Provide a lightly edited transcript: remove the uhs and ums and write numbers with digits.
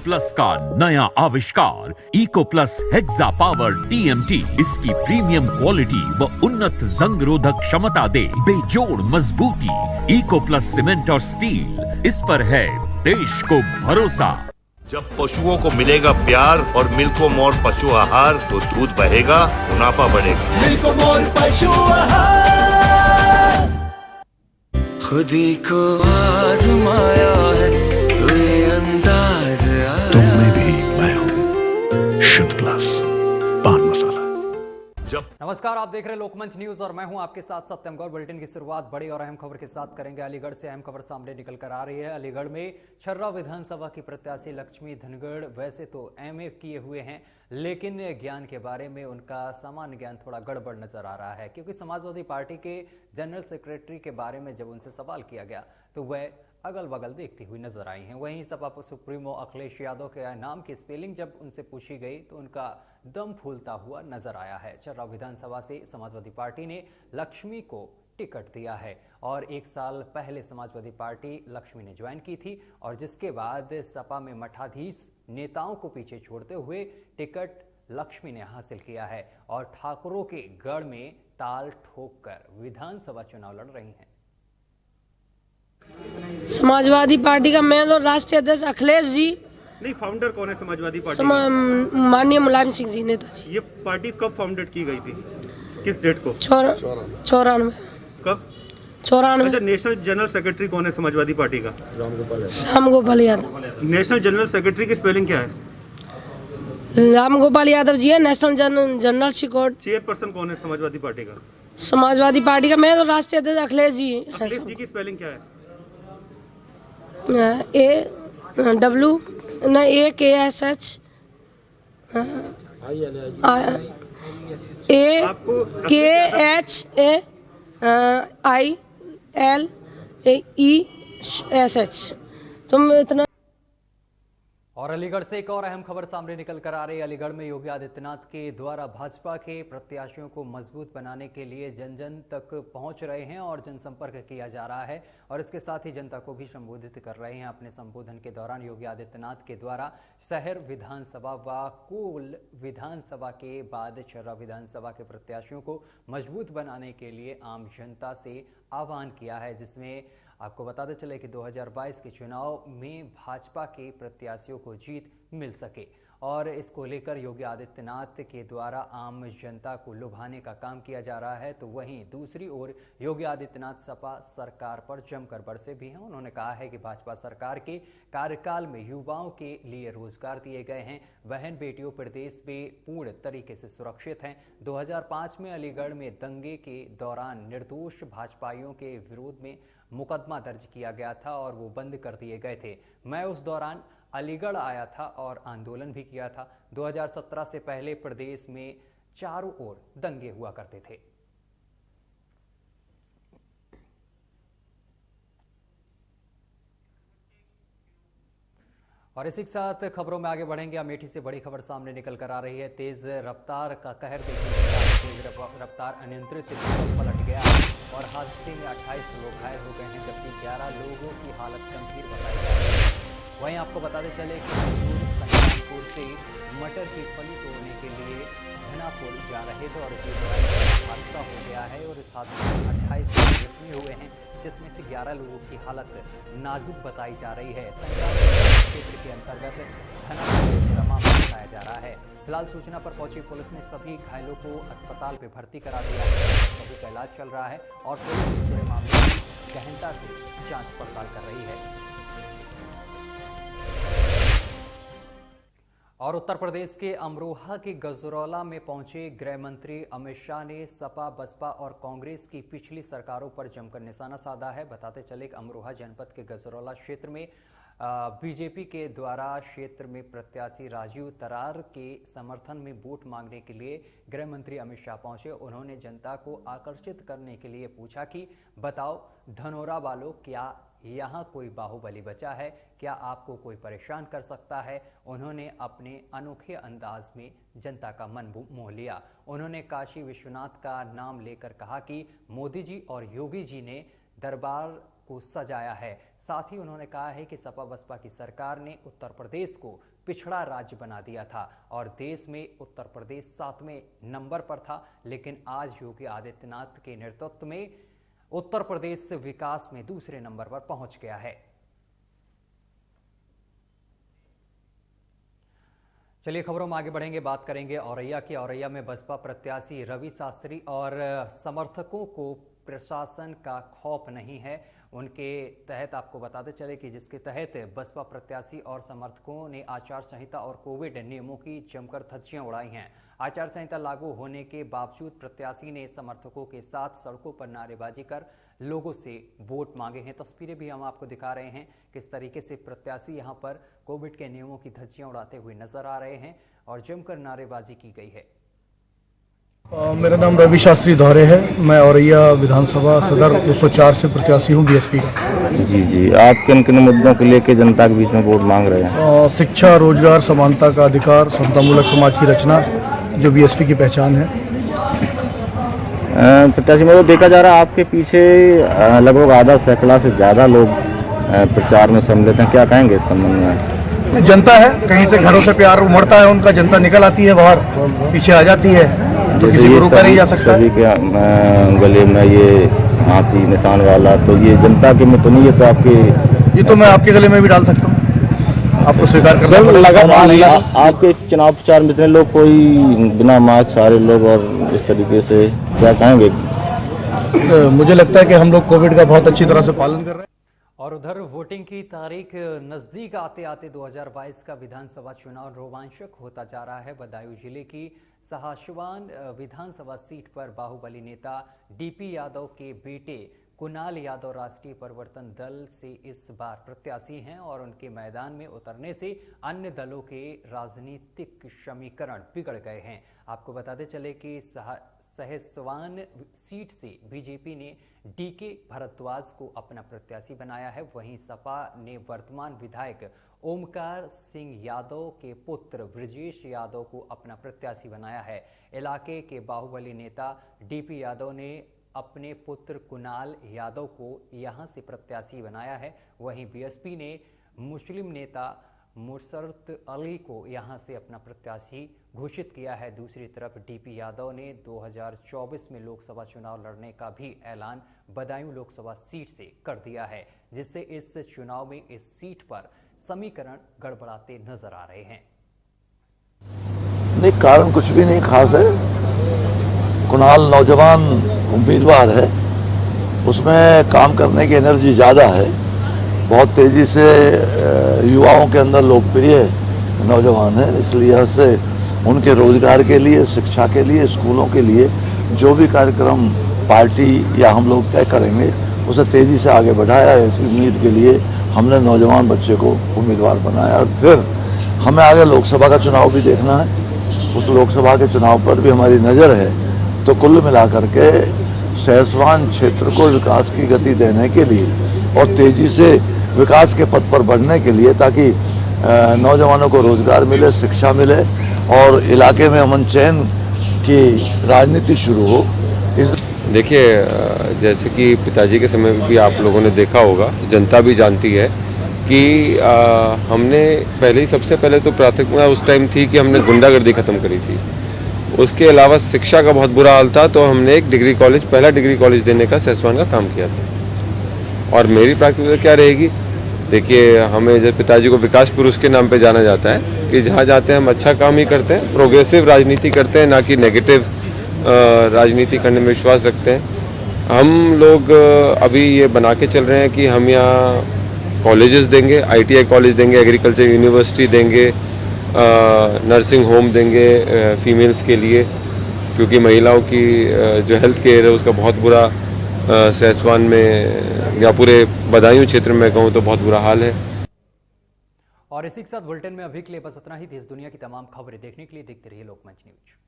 Plus का नया आविष्कार eco plus hexa power TMT इसकी प्रीमियम क्वालिटी व उन्नत जंग रोधक क्षमता दे बेजोड़ मजबूती। इको प्लस सीमेंट और स्टील, इस पर है देश को भरोसा। जब पशुओं को मिलेगा प्यार और मिल्को मोर पशु आहार तो दूध बहेगा, मुनाफा बढ़ेगा। मिल्को मोर पशु आहार। खुदी को आजमाया है तो ये अंदाज आया। तुम में भी मैं हूं शुद्ध प्लस पान मसाला। नमस्कार, आप देख रहे हैं लोकमंच न्यूज और मैं हूं आपके साथ सत्यम गौर। बुलेटिन की शुरुआत बड़ी और अहम खबर के साथ करेंगे। अलीगढ़ से अहम खबर सामने निकल कर आ रही है। अलीगढ़ में छर्रा विधानसभा की प्रत्याशी लक्ष्मी धनगड़ वैसे तो एमए किए हुए हैं, लेकिन ज्ञान के बारे में उनका सामान्य ज्ञान थोड़ा गड़बड़ नजर आ रहा है, क्योंकि समाजवादी पार्टी के जनरल सेक्रेटरी के बारे में जब उनसे सवाल किया गया तो वह अगल बगल देखती हुई नजर आई हैं। वहीं सपा सुप्रीमो अखिलेश यादव के नाम की स्पेलिंग जब उनसे पूछी गई तो उनका दम फूलता हुआ नजर आया है। छर्रा विधानसभा से समाजवादी पार्टी ने लक्ष्मी को टिकट दिया है और एक साल पहले समाजवादी पार्टी लक्ष्मी ने ज्वाइन की थी और जिसके बाद सपा में मठाधीश नेताओं को पीछे छोड़ते हुए टिकट लक्ष्मी ने हासिल किया है और ठाकुरों के गढ़ में ताल ठोक कर विधानसभा चुनाव लड़ रही हैं। समाजवादी पार्टी का मेन और राष्ट्रीय अध्यक्ष अखिलेश जी। नहीं, फाउंडर कौन है समाजवादी पार्टी? माननीय मुलायम सिंह जी नेताजी। ये पार्टी कब फाउंडेड की गई थी, किस डेट को? 94। कब? 94। अच्छा, नेशनल जनरल सेक्रेटरी कौन है समाजवादी पार्टी का? Ram Gopal Yadav. National general secretary की स्पेलिंग क्या है? राम गोपाल यादव जी है नेशनल जनरल सिक्योरिटी। चेयरपर्सन कौन है समाजवादी पार्टी का? समाजवादी पार्टी का मेन और राष्ट्रीय अध्यक्ष अखिलेश जी। अखिलेश जी की स्पेलिंग क्या है? AKSH AKHAILESH। तुम इतना। और अलीगढ़ से एक और अहम खबर सामने निकल कर आ रही है। अलीगढ़ में योगी आदित्यनाथ के द्वारा भाजपा के प्रत्याशियों को मजबूत बनाने के लिए जन जन तक पहुंच रहे हैं और जनसंपर्क किया जा रहा है और इसके साथ ही जनता को भी संबोधित कर रहे हैं। अपने संबोधन के दौरान योगी आदित्यनाथ के द्वारा शहर विधानसभा व कुल विधानसभा के बाद छर्रा विधानसभा के प्रत्याशियों को मजबूत बनाने के लिए आम जनता से आह्वान किया है, जिसमें आपको बताते चले कि 2022 के चुनाव में भाजपा के प्रत्याशियों को जीत मिल सके और इसको लेकर योगी आदित्यनाथ के द्वारा आम जनता को लुभाने का काम किया जा रहा है। तो वहीं दूसरी ओर योगी आदित्यनाथ सपा सरकार पर जमकर बरसे भी हैं। उन्होंने कहा है कि भाजपा सरकार के कार्यकाल में युवाओं के लिए रोजगार दिए गए हैं, बहन बेटियों प्रदेश में पूर्ण तरीके से सुरक्षित हैं। 2005 में अलीगढ़ में दंगे के दौरान निर्दोष भाजपाइयों के विरोध में मुकदमा दर्ज किया गया था और वो बंद कर दिए गए थे। मैं उस दौरान अलीगढ़ आया था और आंदोलन भी किया था। 2017 से पहले प्रदेश में चारों ओर दंगे हुआ करते थे। और इसी के साथ खबरों में आगे बढ़ेंगे। अमेठी से बड़ी खबर सामने निकल कर आ रही है। तेज रफ्तार का कहर देखने को मिला। तेज रफ्तार अनियंत्रित पिकअप पलट गया और हादसे में 28 लोग घायल हो गए हैं, जबकि 11 लोगों की हालत गंभीर बताई जा रही है। वहीं आपको बताते चले कि संग्रामपुर से मटर की फली तोड़ने के लिए धनापुर जा रहे थे और ये हादसा हो गया है और इस हादसे में 28 लोग जख्मी हुए हैं, जिसमें से 11 लोगों की हालत नाजुक बताई जा रही है। संग्रामपुर क्षेत्र के अंतर्गत धनापुर का मामला बताया जा रहा है। फिलहाल सूचना पर पहुंची पुलिस ने सभी घायलों को अस्पताल में भर्ती करा दिया है। सभी का इलाज चल रहा है और पुलिस इस पूरे मामले की गहनता से जांच पड़ताल कर रही है। और उत्तर प्रदेश के अमरोहा के गजरौला में पहुंचे गृह मंत्री अमित शाह ने सपा, बसपा और कांग्रेस की पिछली सरकारों पर जमकर निशाना साधा है। बताते चले कि अमरोहा जनपद के गजरौला क्षेत्र में बीजेपी के द्वारा क्षेत्र में प्रत्याशी राजीव तरार के समर्थन में वोट मांगने के लिए गृह मंत्री अमित शाह पहुंचे। उन्होंने जनता को आकर्षित करने के लिए पूछा कि बताओ धनोरा वालों, क्या यहाँ कोई बाहुबली बचा है? क्या आपको कोई परेशान कर सकता है? उन्होंने अपने अनोखे अंदाज में जनता का मन मोह लिया। उन्होंने काशी विश्वनाथ का नाम लेकर कहा कि मोदी जी और योगी जी ने दरबार को सजाया है। साथ ही उन्होंने कहा है कि सपा बसपा की सरकार ने उत्तर प्रदेश को पिछड़ा राज्य बना दिया था और देश में उत्तर प्रदेश 7वें नंबर पर था, लेकिन आज योगी आदित्यनाथ के नेतृत्व में उत्तर प्रदेश विकास में दूसरे नंबर पर पहुंच गया है। चलिए खबरों में आगे बढ़ेंगे, बात करेंगे औरैया की। औरैया में बसपा प्रत्याशी रवि शास्त्री और समर्थकों को प्रशासन का खौफ नहीं है। उनके तहत आपको बताते चले कि जिसके तहत बसपा प्रत्याशी और समर्थकों ने आचार संहिता और कोविड नियमों की जमकर धज्जियां उड़ाई हैं। आचार संहिता लागू होने के बावजूद प्रत्याशी ने समर्थकों के साथ सड़कों पर नारेबाजी कर लोगों से वोट मांगे हैं। तस्वीरें भी हम आपको दिखा रहे हैं किस तरीके से प्रत्याशी यहां पर कोविड के नियमों की धज्जियां उड़ाते हुए नजर आ रहे हैं और जमकर नारेबाजी की गई है। मेरा नाम रवि शास्त्री धौरे है। मैं औरैया विधानसभा सदर 204 से प्रत्याशी हूँ बीएसपी का। जी, आप किन किन मुद्दों को लेकर जनता के बीच में वोट मांग रहे हैं? शिक्षा, रोजगार, समानता का अधिकार, समतामूलक समाज की रचना, जो बीएसपी की पहचान है। प्रत्याशी में तो देखा जा रहा है आपके पीछे लगभग आधा सैकड़ा से ज़्यादा लोग प्रचार में सम्मिलित हैं, क्या कहेंगे इस संबंध में? जनता है, कहीं से घरों से प्यार उमड़ता है उनका, जनता निकल आती है बाहर, पीछे आ जाती है, तो किसी को रोका नहीं जा सकता। सभी के गले में ये हाथी निशान वाला, तो ये जनता के में तो नहीं है, तो आपके ये तो मैं आपके गले में भी डाल सकता हूँ, आपको स्वीकार करना लगा। आपके चुनाव प्रचार में इतने लोग, कोई बिना मास्क सारे लोग, और इस तरीके से क्या कहेंगे? मुझे लगता है कि हम लोग कोविड का बहुत अच्छी तरह से पालन कर रहे हैं। और उधर वोटिंग की तारीख नजदीक आते आते 2022 का विधानसभा चुनाव रोमांचक होता जा रहा है। बदायूं जिले की सहाशवान विधानसभा सीट पर बाहुबली नेता डीपी यादव के बेटे कुणाल यादव राष्ट्रीय परिवर्तन दल से इस बार प्रत्याशी हैं और उनके मैदान में उतरने से अन्य दलों के राजनीतिक समीकरण बिगड़ गए हैं। आपको बताते चले कि सहाशवान सीट से बीजेपी ने डीके भारद्वाज को अपना प्रत्याशी बनाया है। वहीं सपा ने वर्तमान विधायक ओमकार सिंह यादव के पुत्र ब्रजेश यादव को अपना प्रत्याशी बनाया है। इलाके के बाहुबली नेता डीपी यादव ने अपने पुत्र कुणाल यादव को यहां से प्रत्याशी बनाया है। वहीं बीएसपी ने मुस्लिम नेता मुशर्रत अली को यहां से अपना प्रत्याशी घोषित किया है। दूसरी तरफ डीपी यादव ने 2024 में लोकसभा चुनाव लड़ने का भी ऐलान बदायूं लोकसभा सीट से कर दिया है, जिससे इस चुनाव में इस सीट पर समीकरण गड़बड़ाते नजर आ रहे हैं। नहीं, कारण कुछ भी नहीं खास है। कुणाल नौजवान उम्मीदवार है, उसमें काम करने की एनर्जी ज़्यादा है, बहुत तेज़ी से युवाओं के अंदर लोकप्रिय नौजवान है। इसलिए से उनके रोजगार के लिए, शिक्षा के लिए, स्कूलों के लिए जो भी कार्यक्रम पार्टी या हम लोग तय करेंगे उसे तेज़ी से आगे बढ़ाया है। इस उम्मीद के लिए हमने नौजवान बच्चे को उम्मीदवार बनाया। और फिर हमें आगे लोकसभा का चुनाव भी देखना है, उस लोकसभा के चुनाव पर भी हमारी नज़र है। तो कुल मिलाकर के सहाशवान क्षेत्र को विकास की गति देने के लिए और तेज़ी से विकास के पथ पर बढ़ने के लिए, ताकि नौजवानों को रोजगार मिले, शिक्षा मिले और इलाके में अमन चैन की राजनीति शुरू हो। देखिए, जैसे कि पिताजी के समय में भी आप लोगों ने देखा होगा, जनता भी जानती है कि हमने पहले ही सबसे पहले तो प्राथमिकता उस टाइम थी कि हमने गुंडागर्दी ख़त्म करी थी। उसके अलावा शिक्षा का बहुत बुरा हाल था, तो हमने एक डिग्री कॉलेज, पहला डिग्री कॉलेज देने का सहाशवान का काम किया था। और मेरी प्राथमिकता क्या रहेगी? देखिए, हमें जैसे पिताजी को विकास पुरुष के नाम पे जाना जाता है कि जहाँ जाते हैं हम अच्छा काम ही करते हैं, प्रोग्रेसिव राजनीति करते हैं, ना कि नेगेटिव राजनीति करने में विश्वास रखते हैं। हम लोग अभी ये बना के चल रहे हैं कि हम यहाँ कॉलेजेस देंगे, ITI कॉलेज देंगे, एग्रीकल्चर यूनिवर्सिटी देंगे, नर्सिंग होम देंगे फीमेल्स के लिए, क्योंकि महिलाओं की जो हेल्थ केयर है उसका बहुत बुरा सहाशवान में या पूरे बदायूं क्षेत्र में कहूँ तो बहुत बुरा हाल है। और इसी के साथ बुलेटिन में अभी के लिए बस इतना ही। देश दुनिया की तमाम खबरें देखने के लिए देखते रहिए लोकमंच न्यूज।